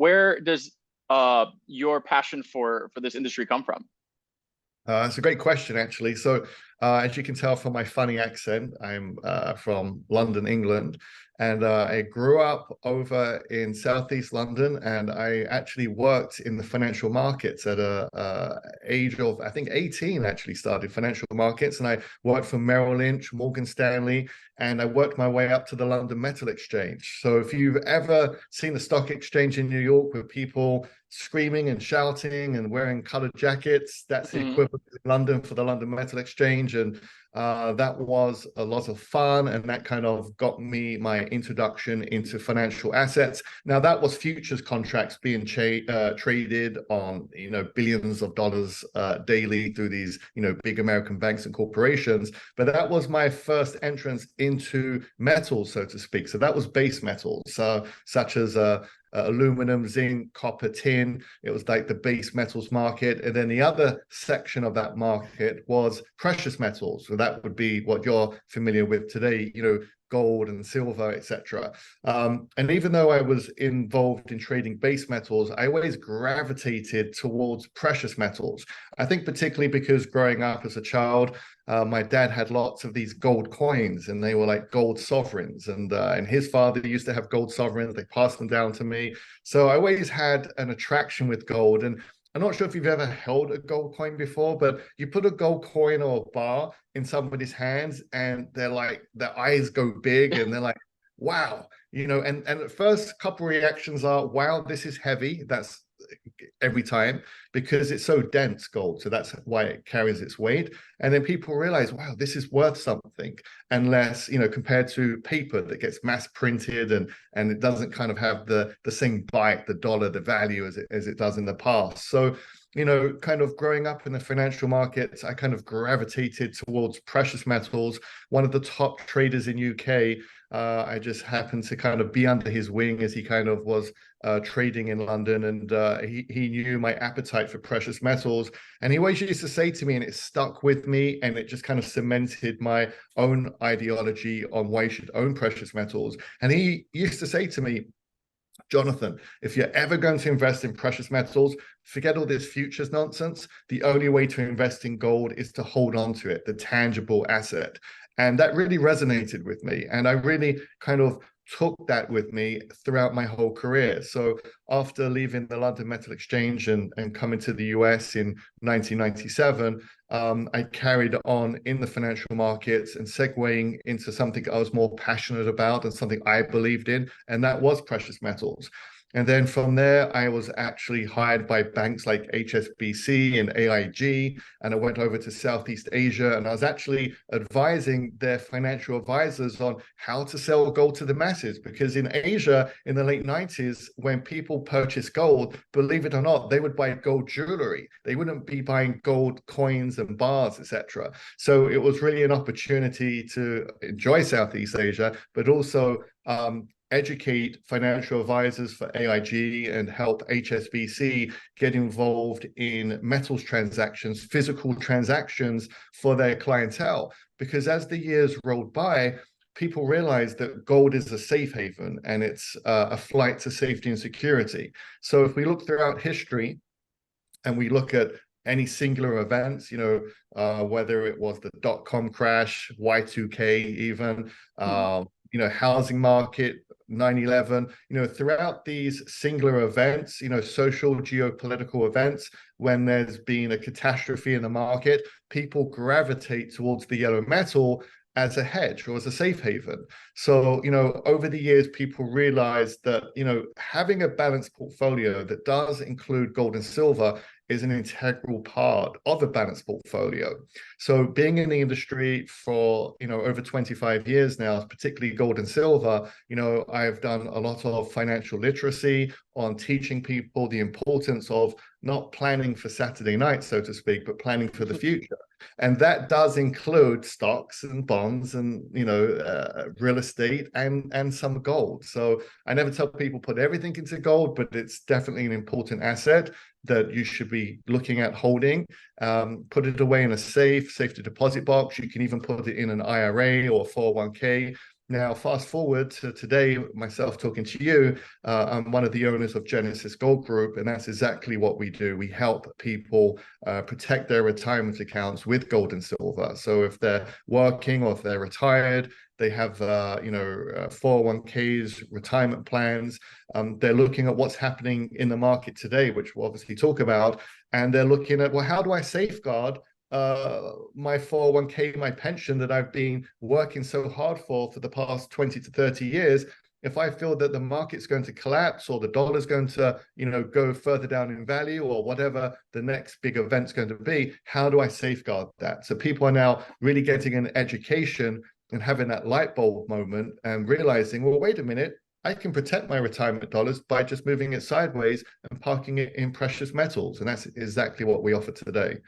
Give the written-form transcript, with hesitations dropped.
Where does your passion for this industry come from? It's a great question, actually. So, as you can tell from my funny accent, I'm from London, England, and I grew up over in Southeast London, and I actually worked in the financial markets at a age of, I think, 18. Actually, started financial markets, and I worked for Merrill Lynch, Morgan Stanley, and I worked my way up to the London Metal Exchange. So, if you've ever seen the stock exchange in New York with people screaming and shouting and wearing colored jackets, that's the Mhm. equivalent in London for the London Metal Exchange. And that was a lot of fun, and that kind of got me my introduction into financial assets. Now, that was futures contracts being traded on, billions of dollars daily through these, big American banks and corporations. But that was my first entrance into metals, so to speak. So that was base metals, such as aluminum, zinc, copper, tin. It was like the base metals market. And then the other section of that market was precious metals. So that would be what you're familiar with today, gold and silver, etc. And even though I was involved in trading base metals, I always gravitated towards precious metals. I think particularly because growing up as a child, my dad had lots of these gold coins, and they were like gold sovereigns. And his father used to have gold sovereigns. They passed them down to me. So I always had an attraction with gold. And I'm not sure if you've ever held a gold coin before, but you put a gold coin or a bar in somebody's hands, and they're like, their eyes go big, and they're like, wow, and at first couple reactions are, wow, this is heavy. That's every time, because it's so dense, gold. So that's why it carries its weight. And then people realize, wow, this is worth something, unless, compared to paper that gets mass printed, and it doesn't kind of have the same bite, the dollar, the value as it does in the past. So, kind of growing up in the financial markets, I kind of gravitated towards precious metals. One of the top traders in UK, I just happened to kind of be under his wing as he kind of was trading in London, and he knew my appetite for precious metals, and he always used to say to me, and it stuck with me, and it just kind of cemented my own ideology on why you should own precious metals. And he used to say to me, Jonathan, if you're ever going to invest in precious metals, forget all this futures nonsense. The only way to invest in gold is to hold on to it, the tangible asset. And that really resonated with me. And I really kind of took that with me throughout my whole career. So after leaving the London Metal Exchange and coming to the US in 1997, I carried on in the financial markets and segueing into something I was more passionate about and something I believed in, and that was precious metals. And then from there, I was actually hired by banks like HSBC and AIG, and I went over to Southeast Asia, and I was actually advising their financial advisors on how to sell gold to the masses. Because in Asia, in the late 90s, when people purchased gold, believe it or not, they would buy gold jewelry. They wouldn't be buying gold coins and bars, etc. So it was really an opportunity to enjoy Southeast Asia, but also educate financial advisors for AIG and help HSBC get involved in metals transactions, physical transactions for their clientele. Because as the years rolled by, people realized that gold is a safe haven, and it's a flight to safety and security. So if we look throughout history and we look at any singular events, whether it was the dot-com crash, Y2K even, housing market, 9/11, throughout these singular events, social geopolitical events, when there's been a catastrophe in the market, people gravitate towards the yellow metal as a hedge or as a safe haven. So, over the years, people realized that, having a balanced portfolio that does include gold and silver is an integral part of a balanced portfolio. So being in the industry for, over 25 years now, particularly gold and silver, I've done a lot of financial literacy on teaching people the importance of not planning for Saturday night, so to speak, but planning for the future. And that does include stocks and bonds and, real estate and some gold. So I never tell people put everything into gold, but it's definitely an important asset that you should be looking at holding. Put it away in a safety deposit box. You can even put it in an IRA or 401k. Now, fast forward to today, myself talking to you, I'm one of the owners of Genesis Gold Group, and that's exactly what we do. We help people protect their retirement accounts with gold and silver. So if they're working or if they're retired, they have 401ks, retirement plans. They're looking at what's happening in the market today, which we'll obviously talk about, and they're looking at, well, how do I safeguard my 401k, my pension that I've been working so hard for the past 20 to 30 years? If I feel that the market's going to collapse or the dollar's going to, go further down in value or whatever the next big event's going to be, how do I safeguard that? So people are now really getting an education and having that light bulb moment and realizing, well, wait a minute, I can protect my retirement dollars by just moving it sideways and parking it in precious metals. And that's exactly what we offer today.